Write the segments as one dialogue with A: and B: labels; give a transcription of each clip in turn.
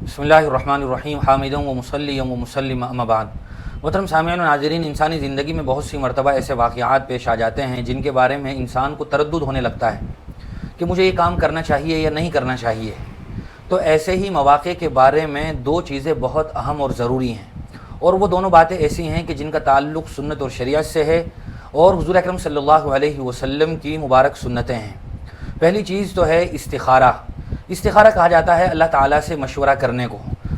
A: بسم اللہ الرحمن الرحیم حامدًا و مصلیًا و مسلمًا اما بعد۔ محترم سامعین و ناظرین، انسانی زندگی میں بہت سی مرتبہ ایسے واقعات پیش آ جاتے ہیں جن کے بارے میں انسان کو تردد ہونے لگتا ہے کہ مجھے یہ کام کرنا چاہیے یا نہیں کرنا چاہیے۔ تو ایسے ہی مواقع کے بارے میں دو چیزیں بہت اہم اور ضروری ہیں، اور وہ دونوں باتیں ایسی ہیں کہ جن کا تعلق سنت اور شریعت سے ہے اور حضور اکرم صلی اللہ علیہ وسلم کی مبارک سنتیں ہیں۔ پہلی چیز تو ہے استخارہ۔ استخارہ کہا جاتا ہے اللہ تعالیٰ سے مشورہ کرنے کو،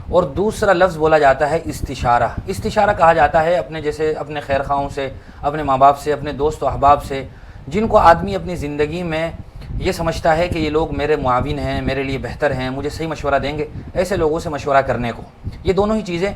A: اور دوسرا لفظ بولا جاتا ہے استشارہ۔ استشارہ کہا جاتا ہے اپنے خیر خواہوں سے، اپنے ماں باپ سے، اپنے دوست و احباب سے، جن کو آدمی اپنی زندگی میں یہ سمجھتا ہے کہ یہ لوگ میرے معاون ہیں، میرے لیے بہتر ہیں، مجھے صحیح مشورہ دیں گے، ایسے لوگوں سے مشورہ کرنے کو۔ یہ دونوں ہی چیزیں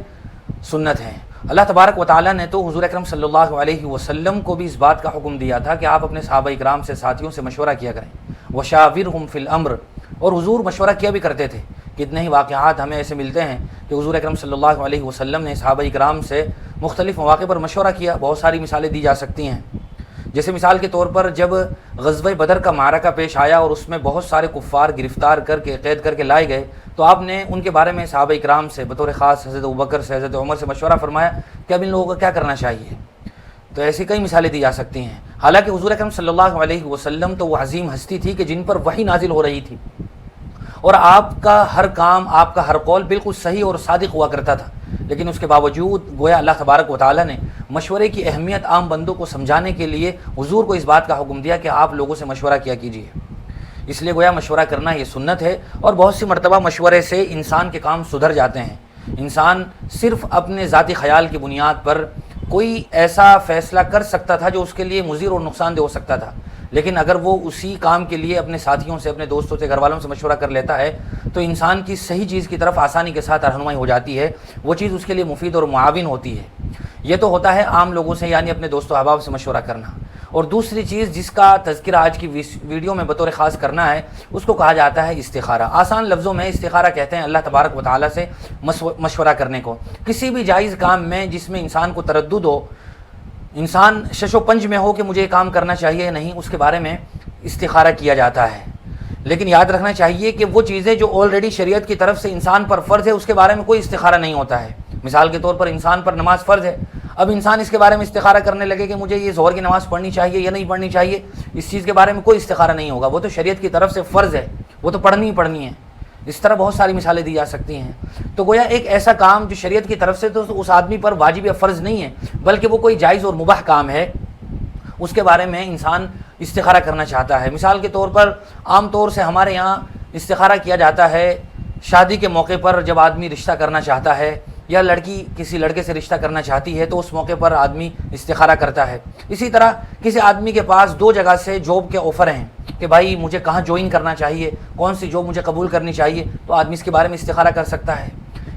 A: سنت ہیں۔ اللہ تبارک و تعالیٰ نے تو حضور اکرم صلی اللہ علیہ وسلم کو بھی اس بات کا حکم دیا تھا کہ آپ اپنے صحابہ اکرام سے، ساتھیوں سے مشورہ کیا کریں۔ وشاورہم فی الامر، اور حضور مشورہ کیا بھی کرتے تھے۔ کتنے ہی واقعات ہمیں ایسے ملتے ہیں کہ حضور اکرم صلی اللہ علیہ وسلم نے صحابہ اکرام سے مختلف مواقع پر مشورہ کیا۔ بہت ساری مثالیں دی جا سکتی ہیں، جیسے مثال کے طور پر جب غزوہ بدر کا معرکہ پیش آیا اور اس میں بہت سارے کفار گرفتار کر کے، قید کر کے لائے گئے، تو آپ نے ان کے بارے میں صحابہ اکرام سے بطور خاص حضرت ابوبکر سے، حضرت عمر سے مشورہ فرمایا کہ اب ان لوگوں کو کیا کرنا چاہیے۔ تو ایسی کئی مثالیں دی جا سکتی ہیں۔ حالانکہ حضور اکرم صلی اللہ علیہ وسلم تو وہ عظیم ہستی تھی کہ جن پر وحی نازل ہو رہی تھی، اور آپ کا ہر کام، آپ کا ہر قول بالکل صحیح اور صادق ہوا کرتا تھا، لیکن اس کے باوجود گویا اللہ تبارک و تعالیٰ نے مشورے کی اہمیت عام بندوں کو سمجھانے کے لیے حضور کو اس بات کا حکم دیا کہ آپ لوگوں سے مشورہ کیا کیجیے۔ اس لیے گویا مشورہ کرنا یہ سنت ہے، اور بہت سی مرتبہ مشورے سے انسان کے کام سدھر جاتے ہیں۔ انسان صرف اپنے ذاتی خیال کی بنیاد پر کوئی ایسا فیصلہ کر سکتا تھا جو اس کے لیے مضر اور نقصان دہ ہو سکتا تھا، لیکن اگر وہ اسی کام کے لیے اپنے ساتھیوں سے، اپنے دوستوں سے، گھر والوں سے مشورہ کر لیتا ہے تو انسان کی صحیح چیز کی طرف آسانی کے ساتھ رہنمائی ہو جاتی ہے، وہ چیز اس کے لیے مفید اور معاون ہوتی ہے۔ یہ تو ہوتا ہے عام لوگوں سے، یعنی اپنے دوست و احباب سے مشورہ کرنا۔ اور دوسری چیز جس کا تذکرہ آج کی ویڈیو میں بطور خاص کرنا ہے، اس کو کہا جاتا ہے استخارہ۔ آسان لفظوں میں استخارہ کہتے ہیں اللہ تبارک و تعالیٰ سے مشورہ کرنے کو۔ کسی بھی جائز کام میں جس میں انسان کو تردد ہو، انسان شش و پنج میں ہو کہ مجھے یہ کام کرنا چاہیے یا نہیں، اس کے بارے میں استخارہ کیا جاتا ہے۔ لیکن یاد رکھنا چاہیے کہ وہ چیزیں جو آلریڈی شریعت کی طرف سے انسان پر فرض ہے، اس کے بارے میں کوئی استخارہ نہیں ہوتا ہے۔ مثال کے طور پر انسان پر نماز فرض ہے، اب انسان اس کے بارے میں استخارہ کرنے لگے کہ مجھے یہ ظہر کی نماز پڑھنی چاہیے یا نہیں پڑھنی چاہیے، اس چیز کے بارے میں کوئی استخارہ نہیں ہوگا۔ وہ تو شریعت کی طرف سے فرض ہے، وہ تو پڑھنی ہی پڑھنی ہے۔ اس طرح بہت ساری مثالیں دی جا سکتی ہیں۔ تو گویا ایک ایسا کام جو شریعت کی طرف سے تو اس آدمی پر واجب یا فرض نہیں ہے، بلکہ وہ کوئی جائز اور مباح کام ہے، اس کے بارے میں انسان استخارہ کرنا چاہتا ہے۔ مثال کے طور پر عام طور سے ہمارے یہاں استخارہ کیا جاتا ہے شادی کے موقع پر، جب آدمی رشتہ کرنا چاہتا ہے یا لڑکی کسی لڑکے سے رشتہ کرنا چاہتی ہے تو اس موقع پر آدمی استخارہ کرتا ہے۔ اسی طرح کسی آدمی کے پاس دو جگہ سے جاب کے آفر ہیں کہ بھائی مجھے کہاں جوائن کرنا چاہیے، کون سی جاب مجھے قبول کرنی چاہیے، تو آدمی اس کے بارے میں استخارہ کر سکتا ہے۔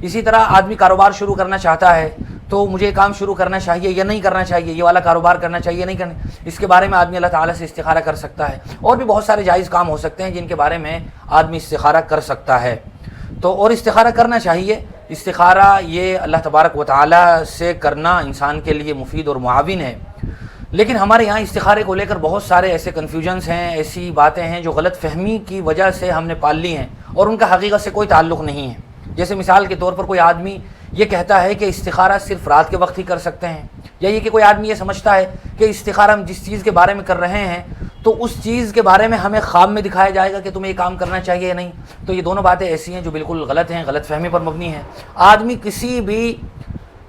A: اسی طرح آدمی کاروبار شروع کرنا چاہتا ہے تو مجھے کام شروع کرنا چاہیے یا نہیں کرنا چاہیے، یہ والا کاروبار کرنا چاہیے یا نہیں کرنا، اس کے بارے میں آدمی اللہ تعالیٰ سے استخارہ کر سکتا ہے۔ اور بھی بہت سارے جائز کام ہو سکتے ہیں جن کے بارے میں آدمی استخارہ کر سکتا ہے۔ تو اور استخارہ کرنا چاہیے۔ استخارہ یہ اللہ تبارک و تعالیٰ سے کرنا انسان کے لیے مفید اور معاون ہے۔ لیکن ہمارے یہاں استخارے کو لے کر بہت سارے ایسے کنفیوژنس ہیں، ایسی باتیں ہیں جو غلط فہمی کی وجہ سے ہم نے پال لی ہیں اور ان کا حقیقت سے کوئی تعلق نہیں ہے۔ جیسے مثال کے طور پر کوئی آدمی یہ کہتا ہے کہ استخارہ صرف رات کے وقت ہی کر سکتے ہیں، یا یہ کہ کوئی آدمی یہ سمجھتا ہے کہ استخارہ ہم جس چیز کے بارے میں کر رہے ہیں تو اس چیز کے بارے میں ہمیں خواب میں دکھایا جائے گا کہ تمہیں یہ کام کرنا چاہیے یا نہیں۔ تو یہ دونوں باتیں ایسی ہیں جو بالکل غلط ہیں، غلط فہمی پر مبنی ہیں۔ آدمی کسی بھی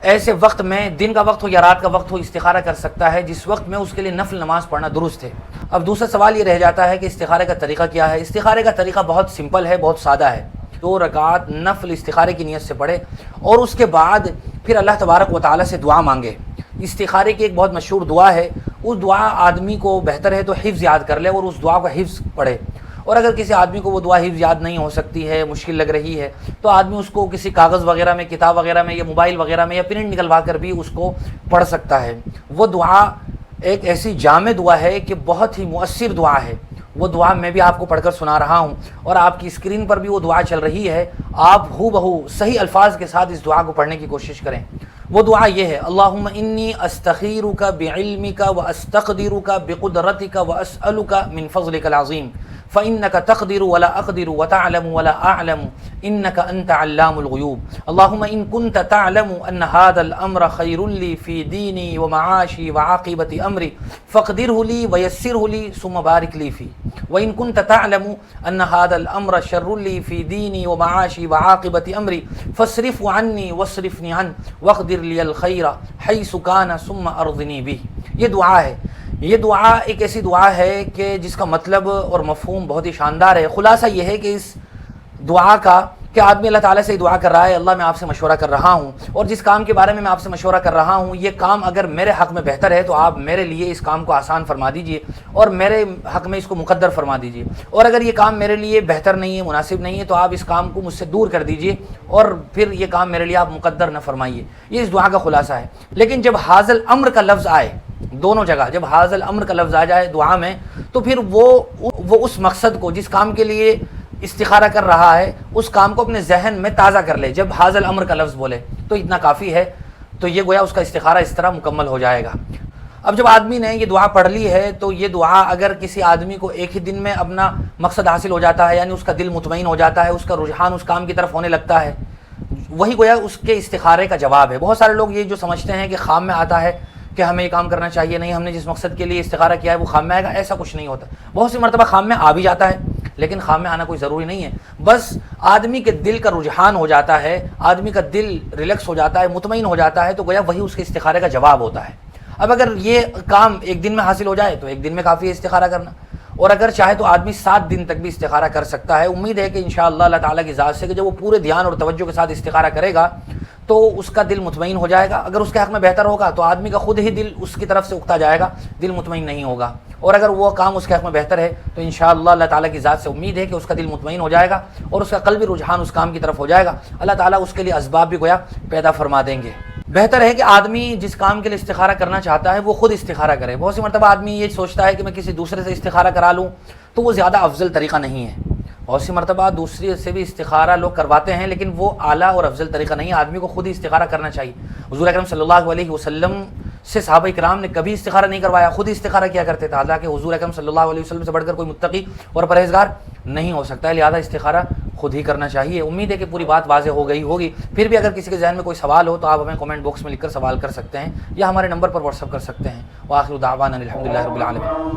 A: ایسے وقت میں، دن کا وقت ہو یا رات کا وقت ہو، استخارہ کر سکتا ہے جس وقت میں اس کے لیے نفل نماز پڑھنا درست ہے۔ اب دوسرا سوال یہ رہ جاتا ہے کہ استخارے کا طریقہ کیا ہے۔ استخارے کا طریقہ بہت سمپل ہے، بہت سادہ ہے۔ 2 رکعت نفل استخارے کی نیت سے پڑھے اور اس کے بعد پھر اللہ تبارک و تعالیٰ سے دعا مانگے۔ استخارے کی ایک بہت مشہور دعا ہے، اس دعا آدمی کو بہتر ہے تو حفظ یاد کر لے اور اس دعا کا حفظ پڑھے۔ اور اگر کسی آدمی کو وہ دعا حفظ یاد نہیں ہو سکتی ہے، مشکل لگ رہی ہے، تو آدمی اس کو کسی کاغذ وغیرہ میں، کتاب وغیرہ میں یا موبائل وغیرہ میں یا پرنٹ نکلوا کر بھی اس کو پڑھ سکتا ہے۔ وہ دعا ایک ایسی جامع دعا ہے کہ بہت ہی مؤثر دعا ہے۔ وہ دعا میں بھی آپ کو پڑھ کر سنا رہا ہوں اور آپ کی اسکرین پر بھی وہ دعا چل رہی ہے۔ آپ ہو بہو صحیح الفاظ کے ساتھ اس دعا کو پڑھنے کی کوشش کریں۔ وہ دعا یہ ہے: اللہم انی استخیرک بعلمک واستقدرک بقدرتک واسألک من فضلک العظیم فإنك تقدر ولا أقدر وتعلم ولا أعلم إنك أنت علام الغيوب اللهم إن كنت تعلم أن هذا الأمر خير لي في ديني ومعاشي وعاقبة أمري فاقدره لي ويسره لي ثم بارك لي فيه وإن كنت تعلم أن هذا الأمر شر لي في ديني ومعاشي وعاقبة أمري فاصرفه عني واصرفني عنه واقدر لي الخير حيث كان ثم أرضني به. یہ دعا ہے. یہ دعا ایک ایسی دعا ہے کہ جس کا مطلب اور مفہوم بہت ہی شاندار ہے. خلاصہ یہ ہے کہ اس دعا کا کہ آدمی اللہ تعالیٰ سے دعا کر رہا ہے، اللہ میں آپ سے مشورہ کر رہا ہوں، اور جس کام کے بارے میں آپ سے مشورہ کر رہا ہوں یہ کام اگر میرے حق میں بہتر ہے تو آپ میرے لیے اس کام کو آسان فرما دیجئے اور میرے حق میں اس کو مقدر فرما دیجئے، اور اگر یہ کام میرے لیے بہتر نہیں ہے، مناسب نہیں ہے، تو آپ اس کام کو مجھ سے دور کر دیجئے اور پھر یہ کام میرے لیے آپ مقدر نہ فرمائیے. یہ اس دعا کا خلاصہ ہے. لیکن جب حاضل امر کا لفظ آئے دونوں جگہ، جب حاضل امر کا لفظ آ جائے دعا میں، تو پھر وہ اس مقصد کو جس کام کے لیے استخارہ کر رہا ہے اس کام کو اپنے ذہن میں تازہ کر لے. جب حاضل امر کا لفظ بولے تو اتنا کافی ہے، تو یہ گویا اس کا استخارہ اس طرح مکمل ہو جائے گا. اب جب آدمی نے یہ دعا پڑھ لی ہے تو یہ دعا اگر کسی آدمی کو ایک ہی دن میں اپنا مقصد حاصل ہو جاتا ہے، یعنی اس کا دل مطمئن ہو جاتا ہے، اس کا رجحان اس کام کی طرف ہونے لگتا ہے، وہی گویا اس کے استخارے کا جواب ہے. بہت سارے لوگ یہ جو سمجھتے ہیں کہ خام میں آتا ہے کہ ہمیں یہ کام کرنا چاہیے، نہیں، ہم نے جس مقصد کے لیے استخارہ کیا ہے وہ خام میں آئے گا، ایسا کچھ نہیں ہوتا. بہت سی مرتبہ خام میں آ بھی جاتا ہے، لیکن خام میں آنا کوئی ضروری نہیں ہے. بس آدمی کے دل کا رجحان ہو جاتا ہے، آدمی کا دل ریلیکس ہو جاتا ہے، مطمئن ہو جاتا ہے، تو گویا وہی اس کے استخارے کا جواب ہوتا ہے. اب اگر یہ کام ایک دن میں حاصل ہو جائے تو ایک دن میں کافی ہے استخارہ کرنا، اور اگر چاہے تو آدمی 7 دن تک بھی استخارہ کر سکتا ہے. امید ہے کہ انشاءاللہ اللہ تعالیٰ کی ذات سے کہ جب وہ پورے دھیان اور توجہ کے ساتھ استخارہ کرے گا تو اس کا دل مطمئن ہو جائے گا. اگر اس کے حق میں بہتر ہوگا تو آدمی کا خود ہی دل اس کی طرف سے اکتا جائے گا، دل مطمئن نہیں ہوگا. اور اگر وہ کام اس کے حق میں بہتر ہے تو انشاءاللہ اللہ تعالیٰ کی ذات سے امید ہے کہ اس کا دل مطمئن ہو جائے گا اور اس کا قلبی رجحان اس کام کی طرف ہو جائے گا. اللہ تعالیٰ اس کے لیے اسباب بھی گویا پیدا فرما دیں گے. بہتر ہے کہ آدمی جس کام کے لیے استخارہ کرنا چاہتا ہے وہ خود استخارہ کرے. بہت سی مرتبہ آدمی یہ سوچتا ہے کہ میں کسی دوسرے سے استخارہ کرا لوں، تو وہ زیادہ افضل طریقہ نہیں ہے. بہت سی مرتبہ دوسرے سے بھی استخارہ لوگ کرواتے ہیں، لیکن وہ اعلیٰ اور افضل طریقہ نہیں ہے. آدمی کو خود ہی استخارہ کرنا چاہیے. حضور اکرم صلی اللہ علیہ وسلم سے صحابہ کرام نے کبھی استخارہ نہیں کروایا، خود ہی استخارہ کیا کرتے تھے. حالانکہ حضور اکرم صلی اللہ علیہ وسلم سے بڑھ کر کوئی متقی اور پرہیزگار نہیں ہو سکتا ہے، لہذا استخارہ خود ہی کرنا چاہیے. امید ہے کہ پوری بات واضح ہو گئی ہوگی. پھر بھی اگر کسی کے ذہن میں کوئی سوال ہو تو آپ ہمیں کمنٹ باکس میں لکھ کر سوال کر سکتے ہیں، یا ہمارے نمبر پر واٹس ایپ کر سکتے ہیں. وآخر دعوانا الحمدللہ رب العالمین.